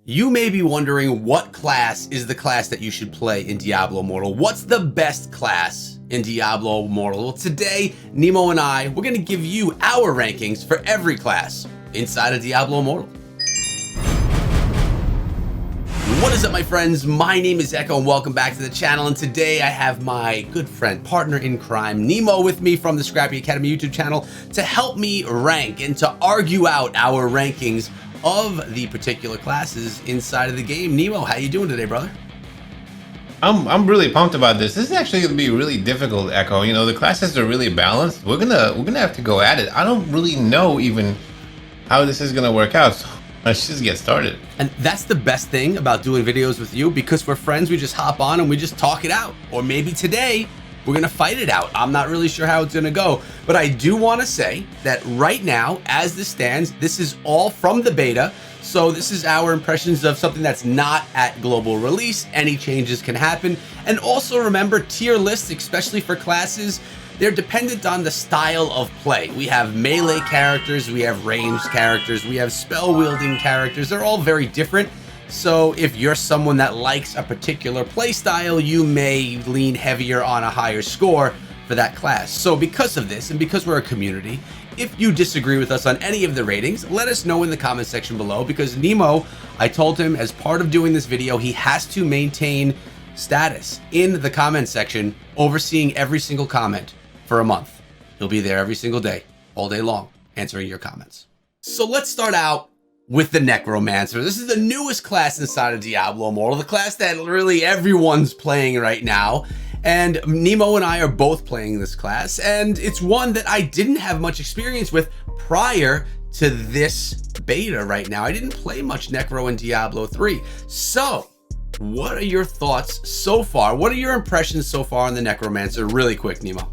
You may be wondering what class is the class that you should play in Diablo Immortal. What's the best class in Diablo Immortal? Well, today, Nemo and I, we're going to give you our rankings for every class inside of Diablo Immortal. What is up, my friends? My name is Echo and welcome back to the channel. And today I have my good friend, partner in crime, Nemo, with me from the Scrappy Academy YouTube channel to help me rank and to argue out our rankings of the particular classes inside of the game. Nemo, how you doing today, brother? I'm really pumped about this. This is actually gonna be really difficult, Echo. You know, the classes are really balanced. We're gonna have to go at it. I don't really know even how this is gonna work out. So let's just get started. And that's the best thing about doing videos with you, because we're friends. We just hop on and we just talk it out. Or maybe today we're gonna fight it out. I'm not really sure how it's gonna go, but I do wanna say that right now, as this stands, this is all from the beta. So this is our impressions of something that's not at global release. Any changes can happen. And also remember, tier lists, especially for classes, they're dependent on the style of play. We have melee characters, we have ranged characters, we have spell wielding characters. They're all very different. So if you're someone that likes a particular play style, you may lean heavier on a higher score for that class. So because of this, and because we're a community, if you disagree with us on any of the ratings, let us know in the comment section below, because Nemo, I told him as part of doing this video, he has to maintain status in the comment section, overseeing every single comment for a month. He'll be there every single day, all day long, answering your comments. So let's start out with the Necromancer. This is the newest class inside of Diablo Immortal, the class that really everyone's playing right now. And Nemo and I are both playing this class, and it's one that I didn't have much experience with prior to this beta right now. I didn't play much Necro in Diablo 3. So what are your thoughts so far? What are your impressions so far on the Necromancer? Really quick, Nemo.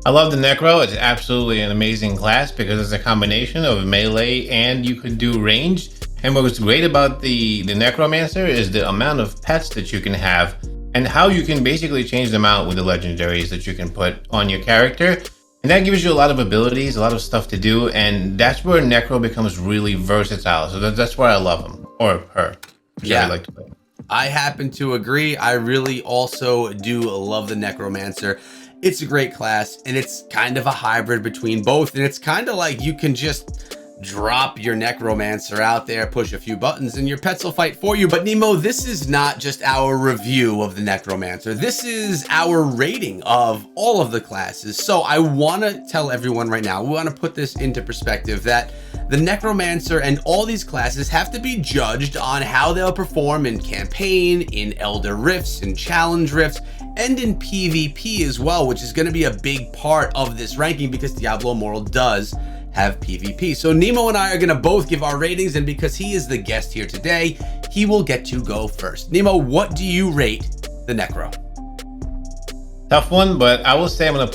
I love the Necro. It's absolutely an amazing class because it's a combination of melee and you could do ranged. And what's great about the Necromancer is the amount of pets that you can have and how you can basically change them out with the legendaries that you can put on your character. And that gives you a lot of abilities, a lot of stuff to do. And that's where Necro becomes really versatile. So that's where I love him, or her. Yeah, I like to play. I happen to agree. I really also do love the Necromancer. It's a great class, and it's kind of a hybrid between both. And it's kind of like you can just drop your Necromancer out there, push a few buttons, and your pets will fight for you. But Nemo, this is not just our review of the Necromancer. This is our rating of all of the classes. So I want to tell everyone right now, we want to put this into perspective, that the Necromancer and all these classes have to be judged on how they'll perform in campaign, in Elder Rifts, in Challenge Rifts, and in PvP as well, which is going to be a big part of this ranking because Diablo Immortal does have PvP. So Nemo and I are going to both give our ratings, and because he is the guest here today, he will get to go first. Nemo, what do you rate the Necro? Tough one, but I will say I'm going to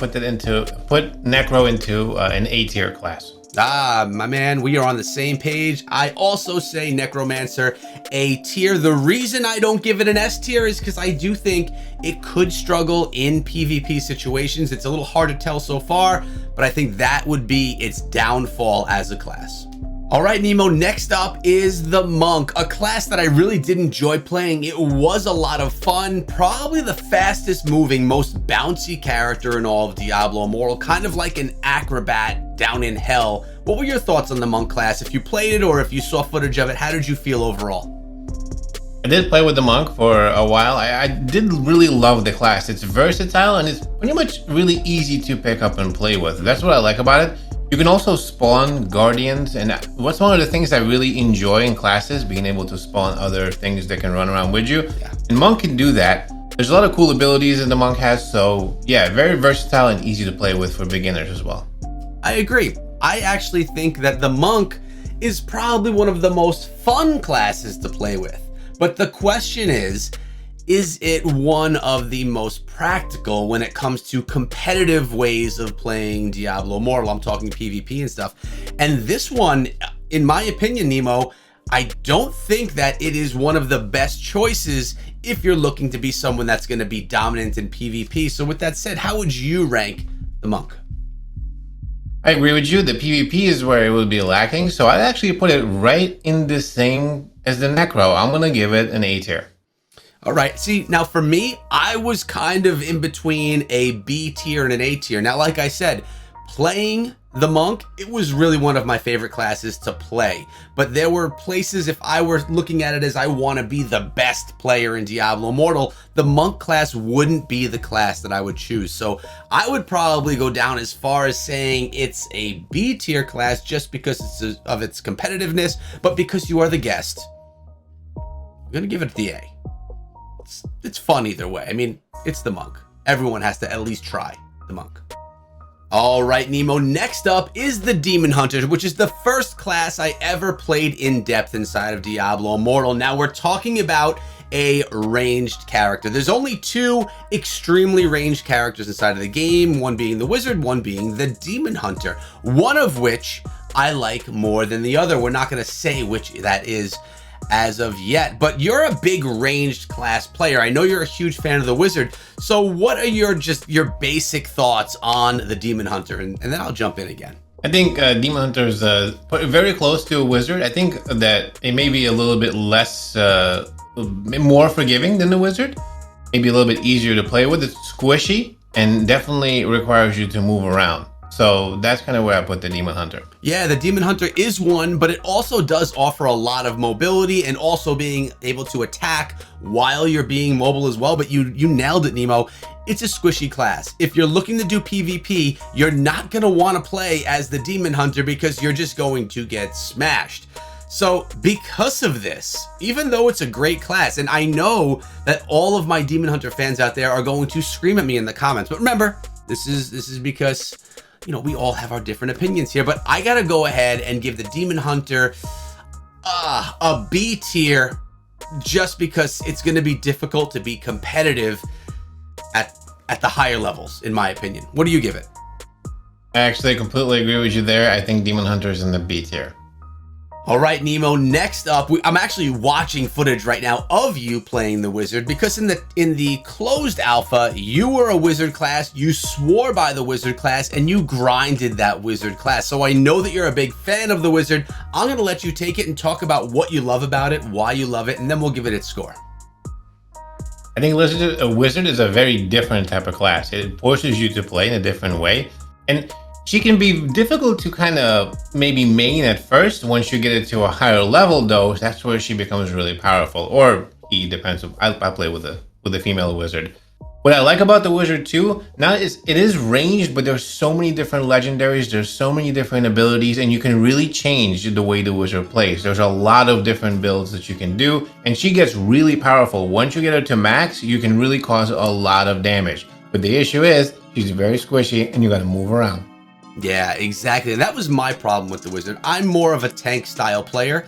put Necro into an A tier class. Ah, my man, we are on the same page. I also say Necromancer A tier. The reason I don't give it an S tier is because I do think it could struggle in PvP situations. It's a little hard to tell so far, but I think that would be its downfall as a class. All right, Nemo, next up is the Monk, a class that I really did enjoy playing. It was a lot of fun, probably the fastest moving, most bouncy character in all of Diablo Immortal, kind of like an acrobat down in hell. What were your thoughts on the Monk class? If you played it or if you saw footage of it, how did you feel overall? I did play with the Monk for a while. I did really love the class. It's versatile and it's pretty much really easy to pick up and play with. That's what I like about it. You can also spawn guardians, and what's one of the things I really enjoy in classes, being able to spawn other things that can run around with you. Yeah. And Monk can do that. There's a lot of cool abilities that the Monk has, so yeah, very versatile and easy to play with for beginners as well. I agree. I actually think that the Monk is probably one of the most fun classes to play with. But the question is it one of the most practical when it comes to competitive ways of playing Diablo Immortal? I'm talking PvP and stuff. And this one, in my opinion, Nemo, I don't think that it is one of the best choices if you're looking to be someone that's going to be dominant in PvP. So with that said, how would you rank the Monk? I agree with you. The PvP is where it would be lacking. So I'd actually put it right in the same as the Necro. I'm gonna give it an A tier. All right. See, now for me, I was kind of in between a B tier and an A tier. Now, like I said, playing the monk, it was really one of my favorite classes to play. But there were places, if I were looking at it as I want to be the best player in Diablo Immortal, the monk class wouldn't be the class that I would choose. So I would probably go down as far as saying it's a B tier class just because of its competitiveness, but because you are the guest, I'm going to give it the A. It's fun either way. I mean, it's the monk. Everyone has to at least try the monk. All right, Nemo, next up is the Demon Hunter, which is the first class I ever played in depth inside of Diablo Immortal. Now we're talking about a ranged character. There's only two extremely ranged characters inside of the game, one being the wizard, one being the Demon Hunter, one of which I like more than the other. We're not going to say which that is as of yet, but you're a big ranged class player. I know you're a huge fan of the wizard. So what are your basic thoughts on the Demon Hunter? And then I'll jump in again. I think Demon Hunter is very close to a wizard. I think that it may be a little bit less, more forgiving than the wizard. Maybe a little bit easier to play with. It's squishy and definitely requires you to move around. So that's kind of where I put the Demon Hunter. Yeah, the Demon Hunter is one, but it also does offer a lot of mobility and also being able to attack while you're being mobile as well. But you nailed it, Nemo. It's a squishy class. If you're looking to do PvP, you're not going to want to play as the Demon Hunter because you're just going to get smashed. So because of this, even though it's a great class, and I know that all of my Demon Hunter fans out there are going to scream at me in the comments, but remember, this is because, you know, we all have our different opinions here, but I gotta go ahead and give the Demon Hunter a B tier just because it's gonna be difficult to be competitive at the higher levels, in my opinion. What do you give it? I actually completely agree with you there. I think Demon Hunter is in the B tier. All right, Nemo, next up, I'm actually watching footage right now of you playing the wizard because in the closed alpha, you were a wizard class, you swore by the wizard class, and you grinded that wizard class. So I know that you're a big fan of the wizard. I'm going to let you take it and talk about what you love about it, why you love it, and then we'll give it its score. I think a wizard is a very different type of class. It forces you to play in a different way. And she can be difficult to kind of maybe main at first. Once you get it to a higher level, though, that's where she becomes really powerful. Or he depends. I play with a female wizard. What I like about the wizard too, now is it is ranged, but there's so many different legendaries. There's so many different abilities, and you can really change the way the wizard plays. There's a lot of different builds that you can do, and she gets really powerful. Once you get her to max, you can really cause a lot of damage. But the issue is she's very squishy, and you got to move around. Yeah, exactly. And that was my problem with the wizard. I'm more of a tank style player.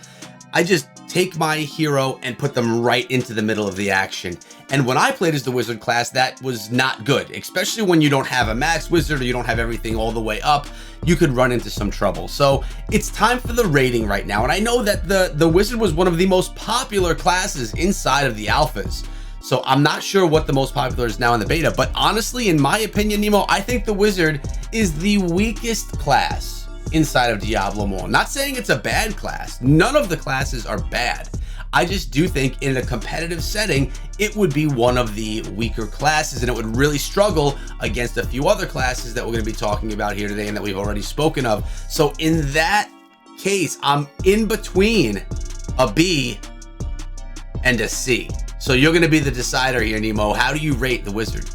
I just take my hero and put them right into the middle of the action. And when I played as the wizard class, that was not good, especially when you don't have a max wizard or you don't have everything all the way up. You could run into some trouble. So it's time for the rating right now. And I know that the wizard was one of the most popular classes inside of the alphas. So I'm not sure what the most popular is now in the beta, but honestly, in my opinion, Nemo, I think the wizard is the weakest class inside of Diablo Immortal. Not saying it's a bad class. None of the classes are bad. I just do think in a competitive setting, it would be one of the weaker classes and it would really struggle against a few other classes that we're going to be talking about here today and that we've already spoken of. So in that case, I'm in between a B and a C. So you're going to be the decider here, Nemo. How do you rate the wizard?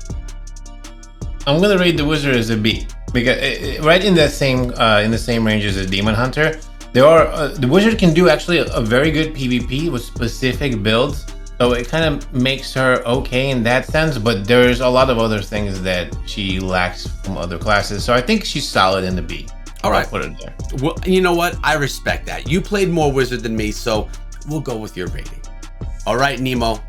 I'm going to rate the wizard as a B because right in the same range as the Demon Hunter. The wizard can do actually a very good PvP with specific builds, so it kind of makes her okay in that sense. But there's a lot of other things that she lacks from other classes, so I think she's solid in the B. All right, I'll put it there. Well, you know what? I respect that. You played more wizard than me, so we'll go with your rating. All right, Nemo.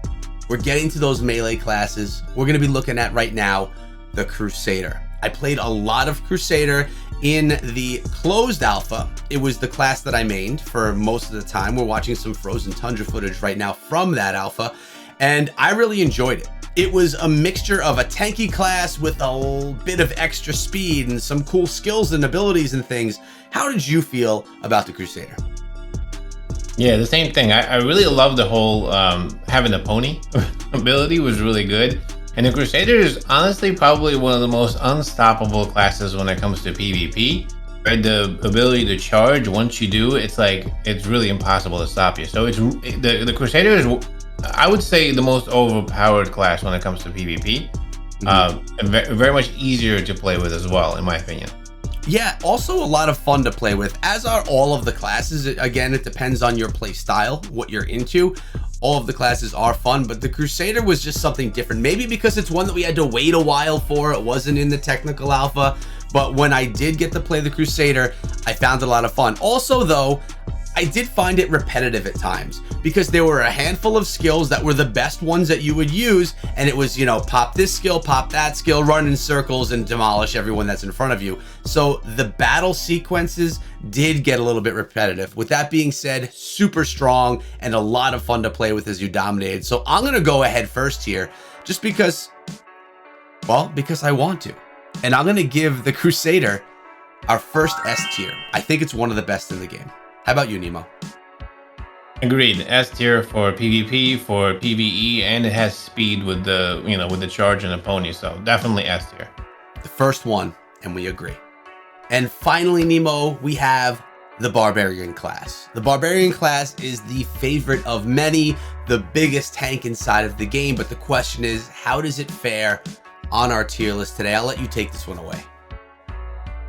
We're getting to those melee classes. We're going to be looking at right now the Crusader. I played a lot of Crusader in the closed alpha. It was the class that I mained for most of the time. We're watching some Frozen Tundra footage right now from that alpha, and I really enjoyed it. It was a mixture of a tanky class with a bit of extra speed and some cool skills and abilities and things. How did you feel about the Crusader? Yeah, the same thing. I really love the whole having a pony ability was really good. And the Crusader is honestly probably one of the most unstoppable classes when it comes to PvP. Right? The ability to charge, once you do, it's like, it's really impossible to stop you. So the Crusader is, I would say, the most overpowered class when it comes to PvP. And very much easier to play with as well, in my opinion. Yeah, also a lot of fun to play with, as are all of the classes. Again, it depends on your play style, what you're into. All of the classes are fun, but the Crusader was just something different. Maybe because it's one that we had to wait a while for. It wasn't in the technical alpha, but when I did get to play the Crusader, I found it a lot of fun. Also, though, I did find it repetitive at times because there were a handful of skills that were the best ones that you would use, and it was, you know, pop this skill, pop that skill, run in circles and demolish everyone that's in front of you. So the battle sequences did get a little bit repetitive. With that being said, super strong and a lot of fun to play with as you dominated. So I'm gonna go ahead first here just because, well, because I want to. And I'm gonna give the Crusader our first S tier. I think it's one of the best in the game. How about you, Nemo? Agreed. S tier for PvP, for PvE, and it has speed with the, you know, with the charge and the pony. So definitely S tier. The first one, and we agree. And finally, Nemo, we have the Barbarian class. The Barbarian class is the favorite of many, the biggest tank inside of the game. But the question is, how does it fare on our tier list today? I'll let you take this one away.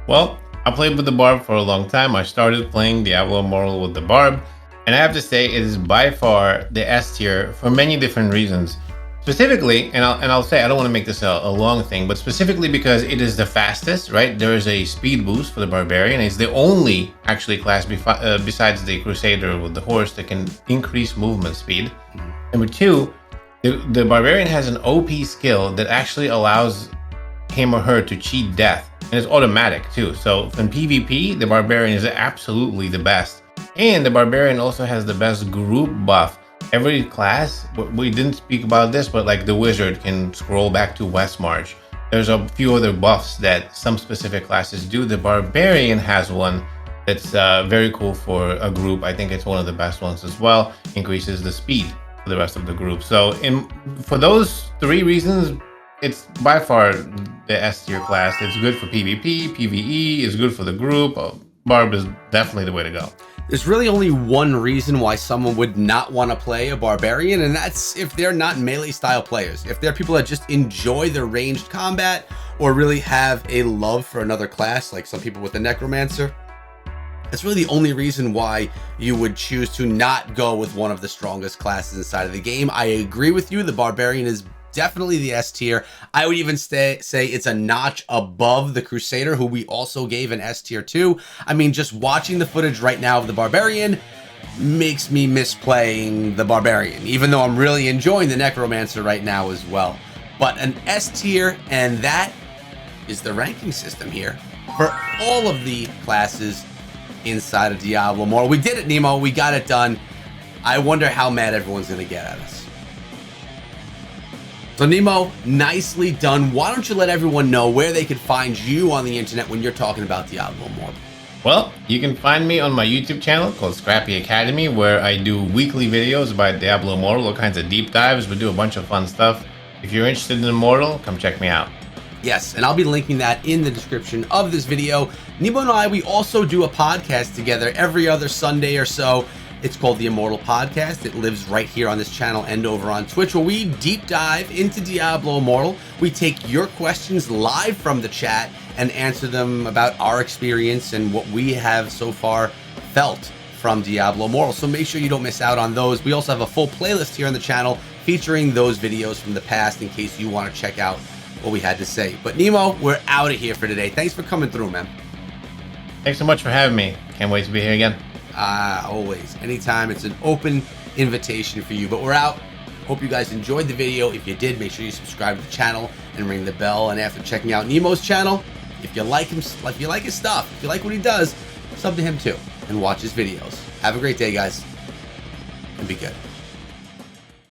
Well, I played with the Barb for a long time. I started playing Diablo Immortal with the Barb, and I have to say it is by far the S tier for many different reasons. Specifically, and I'll say I don't want to make this a long thing, but specifically because it is the fastest, right? There is a speed boost for the Barbarian. It's the only actually class besides the Crusader with the horse that can increase movement speed. Number two, the Barbarian has an OP skill that actually allows him or her to cheat death, and it's automatic too. So in PvP, the Barbarian is absolutely the best, and the Barbarian also has the best group buff. Every class, we didn't speak about this, but like the Wizard can scroll back to West March. There's a few other buffs that some specific classes do. The Barbarian has one that's very cool for a group. I think it's one of the best ones as well. Increases the speed for the rest of the group. So for those three reasons, it's by far the S tier class. It's good for PvP, PvE, it's good for the group. Barb is definitely the way to go. There's really only one reason why someone would not want to play a Barbarian, and that's if they're not melee style players. If they're people that just enjoy the ranged combat or really have a love for another class, like some people with the Necromancer, that's really the only reason why you would choose to not go with one of the strongest classes inside of the game. I agree with you. The Barbarian is definitely the S tier. I would even say it's a notch above the Crusader, who we also gave an S tier to. I mean, just watching the footage right now of the Barbarian makes me miss playing the Barbarian, even though I'm really enjoying the Necromancer right now as well. But an S tier, and that is the ranking system here for all of the classes inside of Diablo Immortal. We did it, Nemo. We got it done. I wonder how mad everyone's going to get at us. So Nemo, nicely done. Why don't you let everyone know where they can find you on the internet when you're talking about Diablo Immortal? Well, you can find me on my YouTube channel called Scrappy Academy, where I do weekly videos about Diablo Immortal, all kinds of deep dives. We do a bunch of fun stuff. If you're interested in Immortal, come check me out. Yes, and I'll be linking that in the description of this video. Nemo and I, we also do a podcast together every other Sunday or so. It's called the Immortal Podcast. It lives right here on this channel and over on Twitch, where we deep dive into Diablo Immortal. We take your questions live from the chat and answer them about our experience and what we have so far felt from Diablo Immortal. So make sure you don't miss out on those. We also have a full playlist here on the channel featuring those videos from the past in case you want to check out what we had to say. But Nemo, we're out of here for today. Thanks for coming through, man. Thanks so much for having me. Can't wait to be here again. Always, anytime. It's an open invitation for you. But we're out. Hope you guys enjoyed the video. If you did, make sure you subscribe to the channel and ring the bell. And after checking out Nemo's channel, if you like him, if you like his stuff, if you like what he does, sub to him too and watch his videos. Have a great day, guys, and be good.